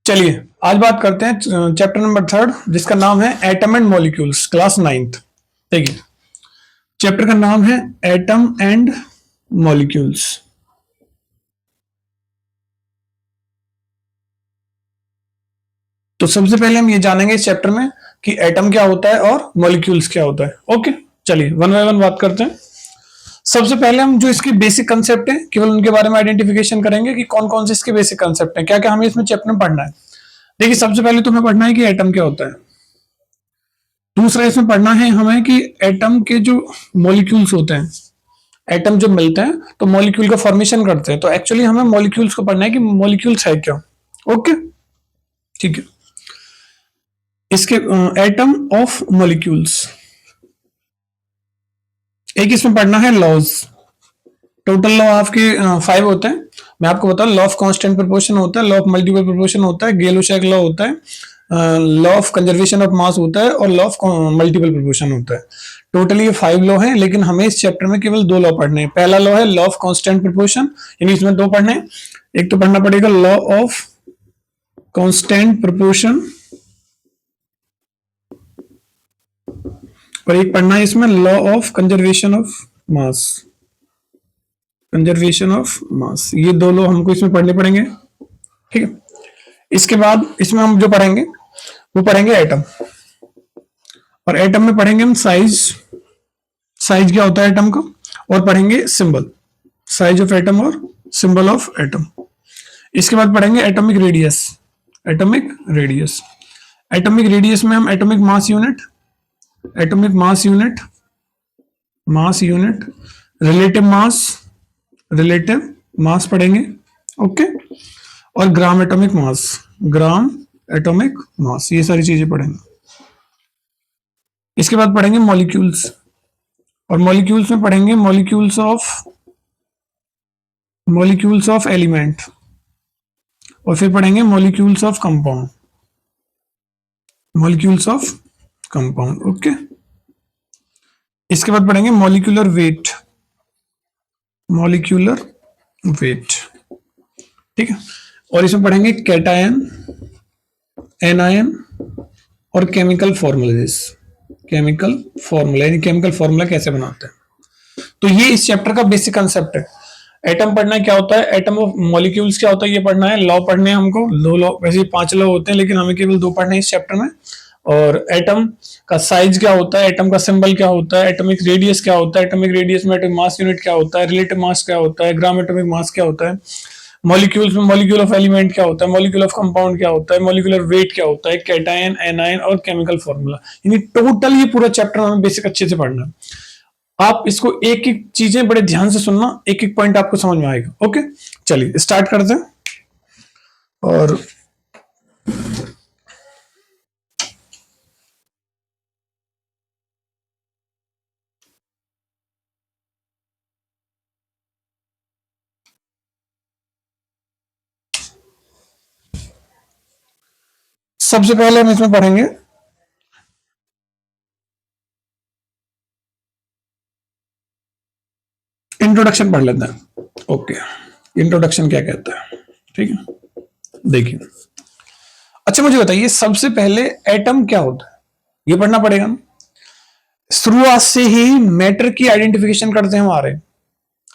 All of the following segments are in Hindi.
चलिए आज बात करते हैं चैप्टर नंबर 3 जिसका नाम है atom and molecules, class 9th। देखिए चैप्टर का नाम है एटम एंड मॉलिक्यूल्स। तो सबसे पहले हम ये जानेंगे इस चैप्टर में कि एटम क्या होता है और मॉलिक्यूल्स क्या होता है। ओके, चलिए वन बाय वन बात करते हैं। सबसे पहले हम जो इसके बेसिक कंसेप्ट हैं केवल उनके बारे में आइडेंटिफिकेशन करेंगे कि कौन कौन से इसके बेसिक कंसेप्ट हैं, क्या क्या हमें इसमें चैप्टर में पढ़ना है। देखिए सबसे पहले तुम्हें पढ़ना है कि एटम क्या होता है। दूसरा इसमें पढ़ना है हमें कि एटम के जो मॉलिक्यूल्स होते हैं, एटम जो मिलते हैं तो मॉलिक्यूल का फॉर्मेशन करते हैं। तो एक्चुअली हमें मॉलिक्यूल्स को पढ़ना है कि मॉलिक्यूल्स है क्या। ओके ठीक है। इसके एटम ऑफ मॉलिक्यूल्स, एक इसमें पढ़ना है लॉज। टोटल लॉ आपके 5 होते हैं। मैं आपको बताऊं, लॉ ऑफ कांस्टेंट प्रोपोर्शन होता है, लॉ ऑफ मल्टीपल प्रोपोर्शन होता है, गेल-लेशक लॉ होता है, law of conservation of mass होता है और लॉ ऑफ मल्टीपल प्रोपोर्शन होता है। टोटली ये 5 लॉ हैं, लेकिन हमें इस चैप्टर में केवल 2 लॉ पढ़ने हैं। पहला लॉ है लॉ ऑफ कांस्टेंट प्रोपोर्शन, यानी इसमें 2 पढ़ने हैं। एक तो पढ़ना पड़ेगा लॉ ऑफ कांस्टेंट प्रोपोर्शन और एक पढ़ना है इसमें law of conservation of mass. Conservation of mass, ये 2 लॉ हमको इसमें पढ़ने पड़ेंगे। ठीक है। इसके बाद इसमें हम जो पढ़ेंगे वो पढ़ेंगे एटम, और एटम में पढ़ेंगे हम साइज। साइज क्या होता है एटम का, और पढ़ेंगे सिंबल, साइज ऑफ एटम और सिंबल ऑफ एटम। इसके बाद पढ़ेंगे atomic radius. Atomic radius, atomic radius में हम atomic mass unit, atomic mass unit, mass unit, relative mass, relative mass पढ़ेंगे। ओके, और gram atomic mass, gram atomic mass, ये सारी चीजें पढ़ेंगे। इसके बाद पढ़ेंगे मॉलिक्यूल्स, और मॉलिक्यूल्स में पढ़ेंगे मॉलिक्यूल्स ऑफ एलिमेंट, और फिर पढ़ेंगे molecules of compound, molecules of compound. Okay, इसके बाद पढ़ेंगे मॉलिक्यूलर वेट, मॉलिक्यूलर वेट। ठीक है, और इसमें पढ़ेंगे कैटायन, एनायन और केमिकल फॉर्मूलाज। केमिकल फॉर्मूला यानी केमिकल फॉर्मूला कैसे बनाते हैं। तो ये इस चैप्टर का बेसिक कंसेप्ट है। एटम पढ़ना क्या होता है, एटम ऑफ मॉलिक्यूल्स क्या होता है ये पढ़ना है, लॉ पढ़ने हैं हमको 2 लॉ, वैसे 5 लॉ होते हैं लेकिन हमें केवल 2 पढ़ने हैं इस चैप्टर में। और एटम का साइज क्या होता है, एटम का सिंबल क्या होता है, एटॉमिक रेडियस क्या होता है, एटॉमिक रेडियस में एटॉमिक मास यूनिट क्या होता है, रिलेटिव मास क्या होता है, ग्राम एटॉमिक मास क्या होता है, मॉलिक्यूल्स में मॉलिक्यूल ऑफ एलिमेंट क्या होता है, मॉलिक्यूल ऑफ कंपाउंड क्या होता है, मॉलिक्यूलर वेट क्या होता है, कैटायन, एनायन और केमिकल फॉर्मूला। यानी टोटल ये पूरा चैप्टर हमें बेसिक अच्छे से पढ़ना है। आप इसको एक एक चीजें बड़े ध्यान से सुनना, एक एक पॉइंट आपको समझ में आएगा। ओके चलिए स्टार्ट करते हैं। और सबसे पहले हम इसमें पढ़ेंगे इंट्रोडक्शन, पढ़ लेते हैं। ओके, इंट्रोडक्शन क्या कहता है, ठीक है। देखिए, अच्छा मुझे बताइए सबसे पहले एटम क्या होता है ये पढ़ना पड़ेगा ना। शुरुआत से ही मैटर की आइडेंटिफिकेशन करते हैं हमारे।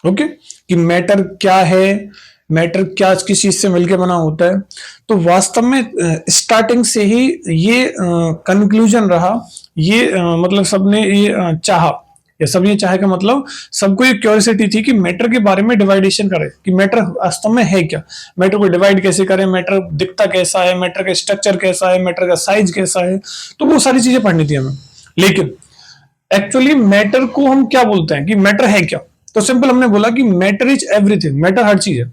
ओके, कि मैटर क्या है, मैटर क्या किस चीज से मिलकर बना होता है। तो वास्तव में स्टार्टिंग से ही ये कंक्लूजन रहा, ये मतलब सबने ये चाहा, या सब ये चाहे का मतलब सबको ये क्यूरियोसिटी थी कि मैटर के बारे में डिवाइडेशन करें कि मैटर वास्तव में है क्या, मैटर को डिवाइड कैसे करें, मैटर दिखता कैसा है, मैटर का स्ट्रक्चर कैसा है, मैटर का साइज कैसा है। तो वो सारी चीजें पढ़नी थी हमें। लेकिन एक्चुअली मैटर को हम क्या बोलते हैं कि मैटर है क्या, तो सिंपल हमने बोला कि मैटर इज एवरीथिंग, मैटर हर चीज है।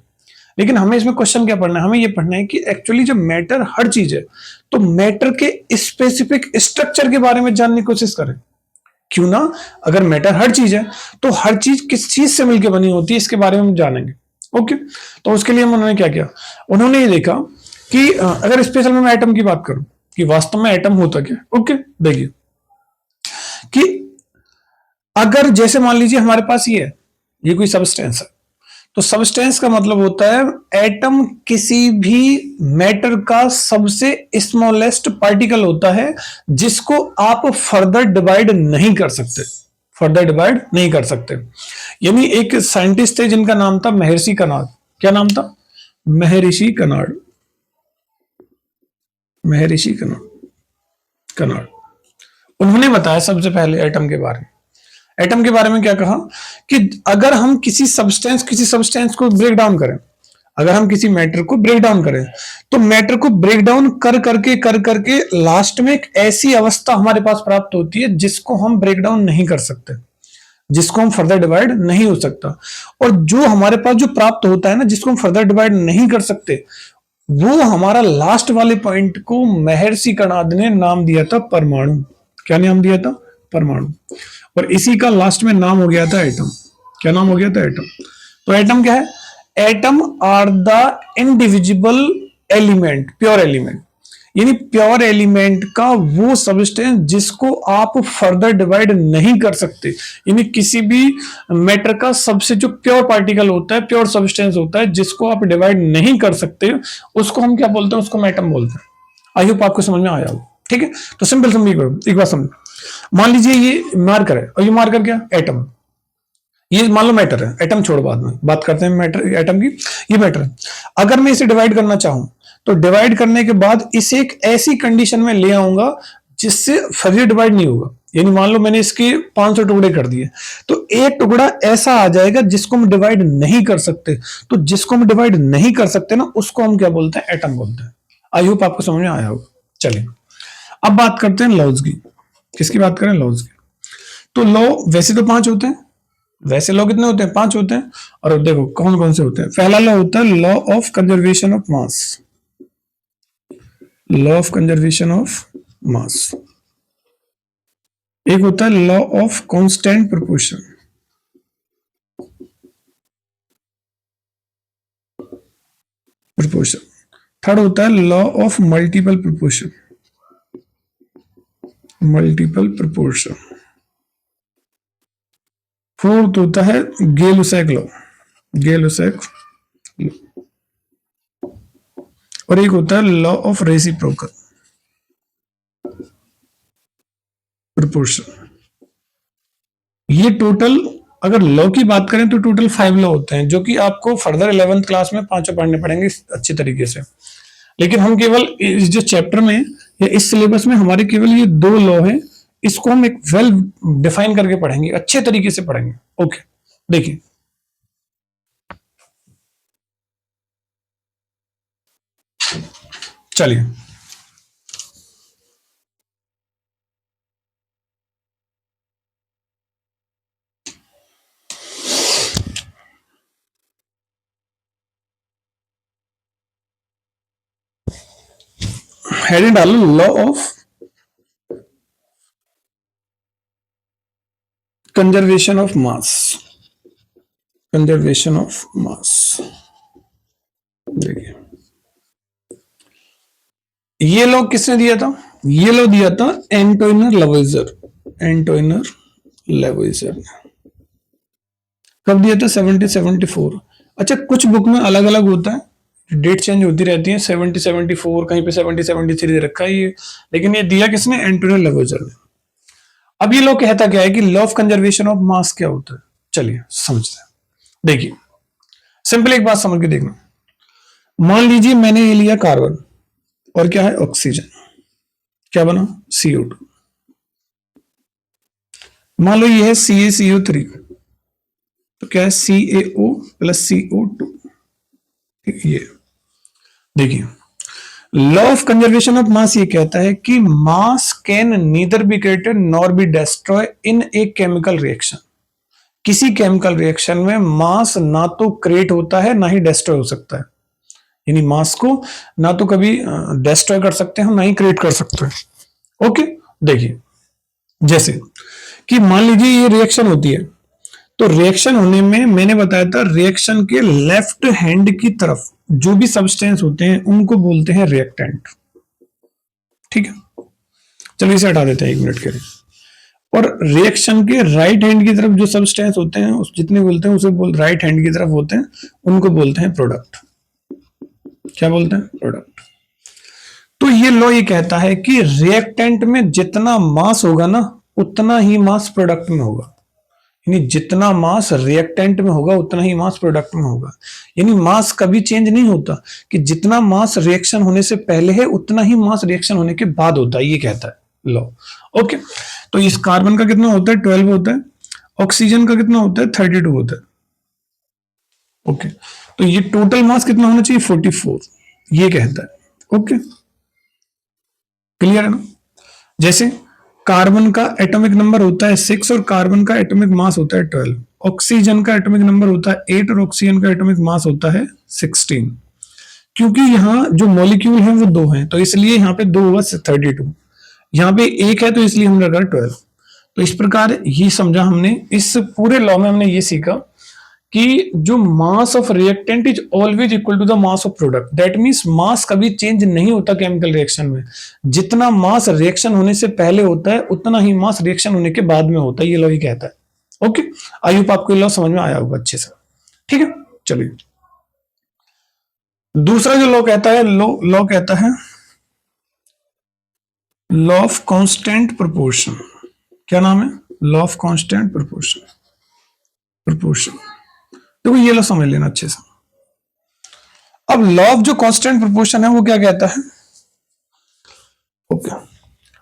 लेकिन हमें इसमें क्वेश्चन क्या पढ़ना है, हमें ये पढ़ना है कि एक्चुअली जब मैटर हर चीज है तो मैटर के स्पेसिफिक स्ट्रक्चर के बारे में जानने की कोशिश करें। क्यों ना, अगर मैटर हर चीज है तो हर चीज किस चीज से मिलकर बनी होती है इसके बारे में हम जानेंगे। ओके, तो उसके लिए उन्होंने क्या किया, उन्होंने ये देखा कि अगर स्पेशल में मैं एटम की बात करूं कि वास्तव में एटम होता क्या। ओके, देखिए कि अगर जैसे मान लीजिए हमारे पास ये कोई सबस्टेंस है, तो सब्सटेंस का मतलब होता है एटम किसी भी मैटर का सबसे स्मॉलेस्ट पार्टिकल होता है जिसको आप फर्दर डिवाइड नहीं कर सकते, फर्दर डिवाइड नहीं कर सकते। यानी एक साइंटिस्ट थे जिनका नाम था महर्षि कनाड। क्या नाम था? महर्षि कनाड, महर्षि कनाड। उन्होंने बताया सबसे पहले एटम के बारे में। एटम के बारे में क्या कहा कि अगर हम किसी सब्सटेंस को ब्रेक डाउन करें, अगर हम किसी मैटर को ब्रेक डाउन करें, तो मैटर को ब्रेक डाउन कर करके लास्ट में एक ऐसी अवस्था हमारे पास प्राप्त होती है जिसको हम ब्रेक डाउन नहीं कर सकते, जिसको हम फर्दर डिवाइड नहीं हो सकता। और जो हमारे पास जो प्राप्त होता है ना, जिसको हम फर्दर डिवाइड नहीं कर सकते, वो हमारा लास्ट वाले पॉइंट को महर्षि कणाद ने नाम दिया था परमाणु। क्या नाम दिया था? परमाणु। और इसी का लास्ट में नाम हो गया था एटम। क्या नाम हो गया था? एटम। तो एटम क्या है? Atom are the indivisible element, pure element, यानी प्योर एलिमेंट का वो सब्सटेंस जिसको आप फर्दर डिवाइड नहीं कर सकते। यानी किसी भी मैटर का सबसे जो प्योर पार्टिकल होता है, प्योर सब्सटेंस होता है, जिसको आप डिवाइड नहीं कर सकते, उसको हम क्या बोलते हैं? उसको हम एटम बोलते हैं। आई होप आपको समझ में आया हो। ठीक है, तो सिंपल समझिए, एक बात समझ। मान लीजिए ये मार्कर है, और ये मार्कर क्या? एटम। ये मान लो मैटर है, एटम छोड़, बाद में बात करते हैं मैटर एटम की। ये मैटर है, अगर मैं इसे डिवाइड करना चाहूं तो डिवाइड करने के बाद इसे एक ऐसी कंडीशन में ले आऊंगा जिससे फर्दर डिवाइड नहीं होगा। यानी मान लो मैंने इसके 500 टुकड़े कर दिए, तो एक टुकड़ा ऐसा आ जाएगा जिसको हम डिवाइड नहीं कर सकते। तो जिसको हम डिवाइड नहीं कर सकते ना, उसको हम क्या बोलते हैं? एटम बोलते हैं। आई होप आपको समझ में आया होगा। चलिए अब बात करते हैं लॉज की। किसकी बात करें? लॉज की। तो लॉ वैसे तो 5 होते हैं, वैसे लॉ कितने होते हैं? 5 होते हैं। और देखो कौन कौन से होते हैं। पहला लॉ होता है law of conservation of mass, law of conservation of mass. एक होता है law of constant proportion, proportion. Third होता है law of multiple proportion, multiple proportion. Fourth होता है गेलुसैक लॉ, गेलुसैक लॉ। और एक होता है लॉ ऑफ रेसिप्रोकल प्रोपोर्शन। ये टोटल, अगर लॉ की बात करें तो टोटल 5 लॉ होते हैं, जो कि आपको फर्दर 11th क्लास में 5 पढ़ने पड़ेंगे अच्छी तरीके से। लेकिन हम केवल इस जो चैप्टर में या इस सिलेबस में हमारे केवल ये 2 लॉ हैं, इसको हम एक वेल डिफाइन करके पढ़ेंगे, अच्छे तरीके से पढ़ेंगे। ओके, देखिए चलिए हेडिंग डालो law of conservation of mass, conservation of mass. देखिए ये लॉ किसने दिया था? ये लॉ दिया था एंटोइनर लेवोइजर, एंटोइनर लेवोइजर ने। कब दिया था? 1774। अच्छा, कुछ बुक में अलग अलग होता है, डेट चेंज होती रहती है, 1774, कहीं पे 1773 दे रखा है ये, लेकिन ये दिया किसने? एंटोनियो लेवोइजर ने। अब ये लॉ कहता क्या है कि law of conservation of mass क्या होता है? चलिए समझते हैं। देखिए सिंपल एक बात समझ के देखना। मान लीजिए मैंने ये लिया कार्बन, और क्या है? ऑक्सीजन। क्या बना? CO2। मान लो ये है CaCO3, तो क्या है? CaO plus CO2। ये देखिए law of conservation of mass ये कहता है कि मास can neither be created nor be destroy in a chemical reaction. किसी केमिकल रिएक्शन में मास ना तो क्रिएट होता है ना ही डिस्ट्रॉय हो सकता है। यानी मास को ना तो कभी डिस्ट्रॉय कर सकते हैं ना ही क्रिएट कर सकते हैं। ओके, देखिए जैसे कि मान लीजिए ये रिएक्शन होती है, तो रिएक्शन होने में मैंने बताया था रिएक्शन के लेफ्ट हैंड की तरफ जो भी सब्सटेंस होते हैं उनको बोलते हैं रिएक्टेंट। ठीक है, चलिए इसे हटा देते हैं 1 मिनट के लिए। और रिएक्शन के राइट हैंड की तरफ जो सबस्टेंस होते हैं उस जितने बोलते हैं उसे राइट हैंड की तरफ होते हैं, उनको बोलते हैं प्रोडक्ट। क्या बोलते हैं? प्रोडक्ट। तो ये लॉ ये कहता है कि रिएक्टेंट में जितना मास होगा ना उतना ही मास प्रोडक्ट में होगा। यानी जितना मास रिएक्टेंट में होगा उतना ही मास प्रोडक्ट में होगा। यानी मास कभी चेंज नहीं होता कि जितना मास रिएक्शन होने से पहले है उतना ही मास रिएक्शन होने के बाद होता है, ये कहता है लॉ। ओके, तो इस कार्बन का कितना होता है? 12 होता है। ऑक्सीजन का कितना होता है? 32 होता है। ओके, तो ये टोटल मास कितना होना चाहिए? 44, ये कहता है। ओके, क्लियर है ना? जैसे कार्बन का एटॉमिक नंबर होता है 6 और कार्बन का एटॉमिक मास होता है 12। ऑक्सीजन का एटॉमिक नंबर होता है 8 और ऑक्सीजन का एटॉमिक मास होता है 16। क्योंकि यहाँ जो मॉलिक्यूल है वो 2 हैं तो इसलिए यहाँ पे 2 हुआ 32, यहाँ पे 1 है तो इसलिए हमने रखा 12। तो इस प्रकार ये समझा हमने, इस पूरे लॉ में हमने ये सीखा कि जो mass of reactant is always equal to the mass of product. That means mass कभी चेंज नहीं होता केमिकल रिएक्शन में। जितना मास रिएक्शन होने से पहले होता है उतना ही मास रिएक्शन होने के बाद में होता है, ये लॉ ही कहता है। ओके, आई होप आपको लॉ समझ में आया होगा अच्छे से। ठीक है, चलिए दूसरा जो लॉ कहता है, लॉ कहता है लॉ ऑफ कांस्टेंट प्रोपोर्शन। क्या नाम है? Law of constant proportion. देखो ये लो समझ लेना अच्छे से। अब लॉ ऑफ जो कांस्टेंट प्रोपोर्शन है वो क्या कहता है? ओके,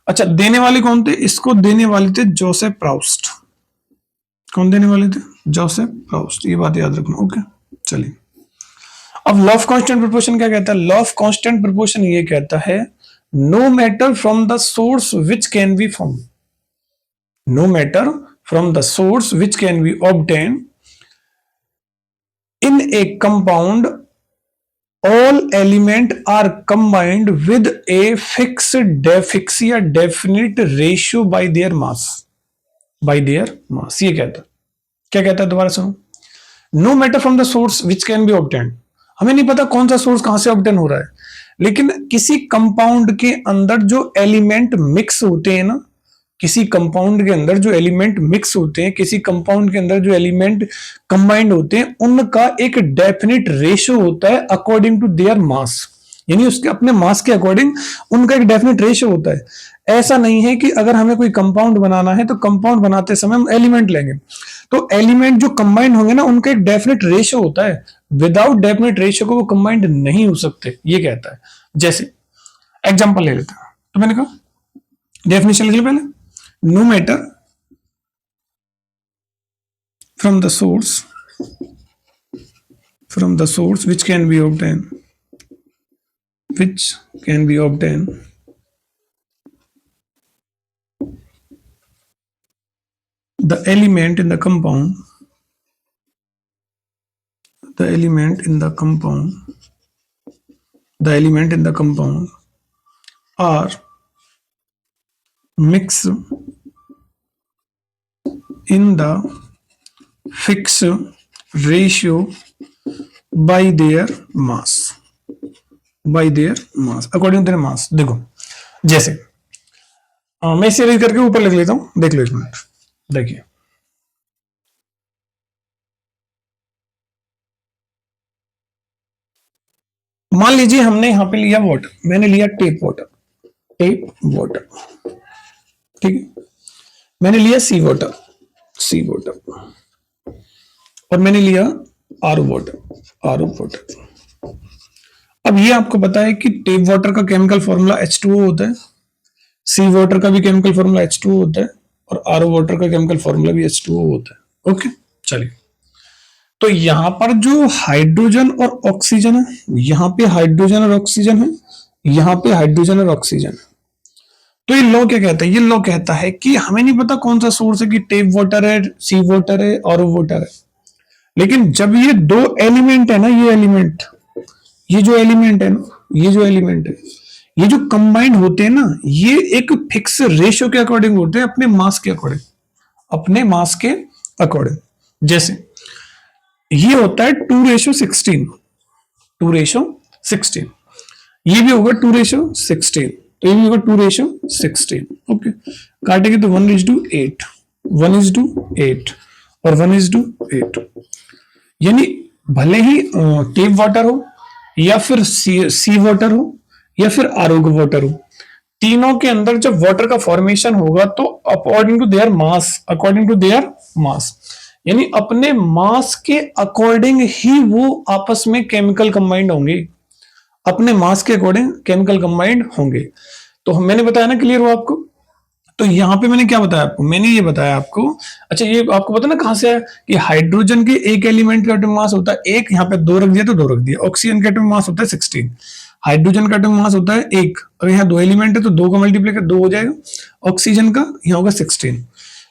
अच्छा देने वाले कौन थे? इसको देने वाले थे जोसेफ प्राउस्ट। कौन देने वाले थे? जोसेफ प्राउस्ट, ये बात याद रखना। ओके, चलिए अब लॉ ऑफ कांस्टेंट प्रोपोर्शन क्या कहता है? लॉ ऑफ कांस्टेंट प्रोपोर्शन ये कहता है no matter from the source which can be form, no matter from the source which can be obtain in a compound all element are combined with a fixed definite ratio by their mass, ये कहता है। क्या कहता है? दोबारा सुनो। No matter from the source which can be obtain, हमें नहीं पता कौन सा सोर्स कहां से ऑब्टेन हो रहा है, लेकिन किसी कंपाउंड के अंदर जो एलिमेंट मिक्स होते हैं ना, किसी कंपाउंड के अंदर जो एलिमेंट मिक्स होते हैं, किसी कंपाउंड के अंदर जो एलिमेंट कंबाइंड होते हैं, उनका एक डेफिनेट रेशियो होता है अकॉर्डिंग टू देयर मास। यानी उसके अपने मास के अकॉर्डिंग उनका एक डेफिनेट रेशियो होता है। ऐसा नहीं है कि अगर हमें कोई कंपाउंड बनाना है तो कंपाउंड बनाते समय हम एलिमेंट लेंगे, तो एलिमेंट जो कंबाइंड होंगे ना उनका एक डेफिनेट रेशियो होता है। विदाउट डेफिनेट रेशियो को वो कंबाइंड नहीं हो सकते, ये कहता है। जैसे एग्जांपल ले लेते हैं, तो मैंने कहा डेफिनेशन लिख लो पहले। No matter from the source which can be obtained the element in the compound are mixed in the fixed ratio by their mass according to their mass। देखो जैसे मैं इसे रीड करके ऊपर लिख लेता हूं, देख लो एक मिनट। देखिए मान लीजिए हमने यहां पे लिया वाटर, मैंने लिया टेप वाटर, ठीक है। मैंने लिया सी वाटर और मैंने लिया आरओ वाटर। अब ये आपको पता है कि टेप वाटर का केमिकल फॉर्मूला H2O होता है, सी वाटर का भी केमिकल फॉर्मूला H2O होता है और आरओ वाटर का केमिकल फॉर्मूला भी H2O होता है। ओके, चलिए तो यहां पर जो हाइड्रोजन और ऑक्सीजन है, यहां पे हाइड्रोजन और ऑक्सीजन है, यहां पे हाइड्रोजन और ऑक्सीजन है। तो ये लॉ क्या कहता है? ये लॉ कहता है कि हमें नहीं पता कौन सा सोर्स है, कि टेप वाटर है, सी वाटर है, आरओ वाटर है, लेकिन जब ये दो एलिमेंट है ना, ये जो एलिमेंट है, ये जो कंबाइंड होते हैं ना, ये एक फिक्स रेशियो के अकॉर्डिंग होते हैं, अपने मास के अकॉर्डिंग। जैसे ये होता है 2:16, ये भी होगा 2:16। तो ये भी होगा 2:16। ओके, काटेंगे तो 1:8, 1:8 और 1:8। यानी भले ही टेप वाटर हो या फिर सी वाटर हो या फिर आरओ वाटर हो, तीनों के अंदर जब वाटर का फॉर्मेशन होगा तो according to their mass, according to their mass, यानी अपने मास के अकॉर्डिंग ही वो आपस में केमिकल कंबाइंड होंगे, अपने मास के अकॉर्डिंग केमिकल कंबाइंड होंगे। तो मैंने बताया ना, क्लियर हो आपको? तो यहां पे मैंने क्या बताया आपको? मैंने ये बताया आपको, अच्छा ये आपको पता ना कहां से है कि हाइड्रोजन के एक एलिमेंट का एटॉमिक मास होता है एक, यहाँ पे 2 रख दिया तो 2 रख दिया। ऑक्सीजन का एटॉमिक मास होता है 16, हाइड्रोजन का एटॉमिक मास होता है 1, अगर यहाँ 2 एलिमेंट है तो 2 का मल्टीप्लाई कर 2 हो जाएगा, ऑक्सीजन का यहाँ होगा 16।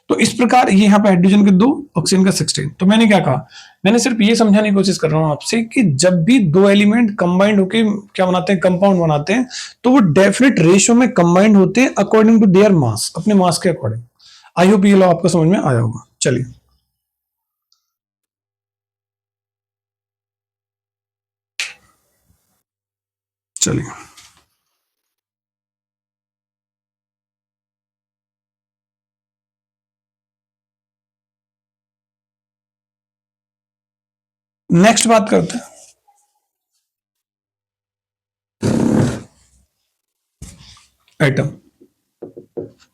तो इस प्रकार ये यहाँ पे हाइड्रोजन के 2, ऑक्सीजन का 16। तो मैंने क्या कहा, मैंने सिर्फ ये समझाने की कोशिश कर रहा हूं आपसे कि जब भी 2 एलिमेंट कंबाइंड होके क्या बनाते हैं, कंपाउंड बनाते हैं, तो वो डेफिनेट रेशियो में कंबाइंड होते हैं अकॉर्डिंग टू देयर मास, अपने मास के अकॉर्डिंग। आई होप ये लो आपको समझ में आया होगा। चलिए चलिए नेक्स्ट बात करते हैं एटम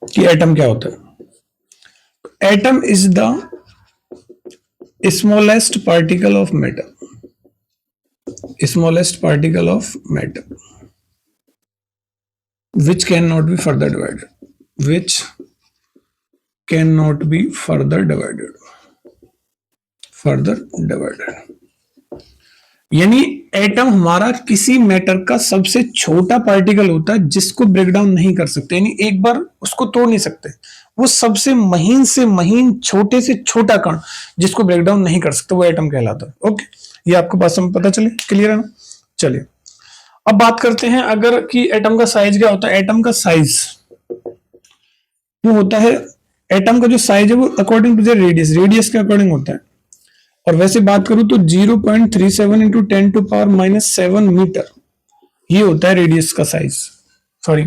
कि एटम क्या होता है। Atom is the smallest particle of matter, smallest particle of matter which cannot be further divided, which cannot be further divided। यानी एटम हमारा किसी मैटर का सबसे छोटा पार्टिकल होता है जिसको ब्रेक डाउन नहीं कर सकते, यानी एक बार उसको तोड़ नहीं सकते, वो सबसे महीन से महीन छोटे से छोटा कण जिसको ब्रेक डाउन नहीं कर सकते वो एटम कहलाता है। ओके, ये आपको बात समझ पता चले, क्लियर है ना? चलिए अब बात करते हैं अगर कि एटम का साइज क्या होता है। एटम का साइज वो होता है, एटम का जो साइज है वो according to the radius, radius के अकॉर्डिंग होता है। और वैसे बात करूं तो 0.37 इंटू 10⁻⁻7 मीटर ये होता है रेडियस का साइज, सॉरी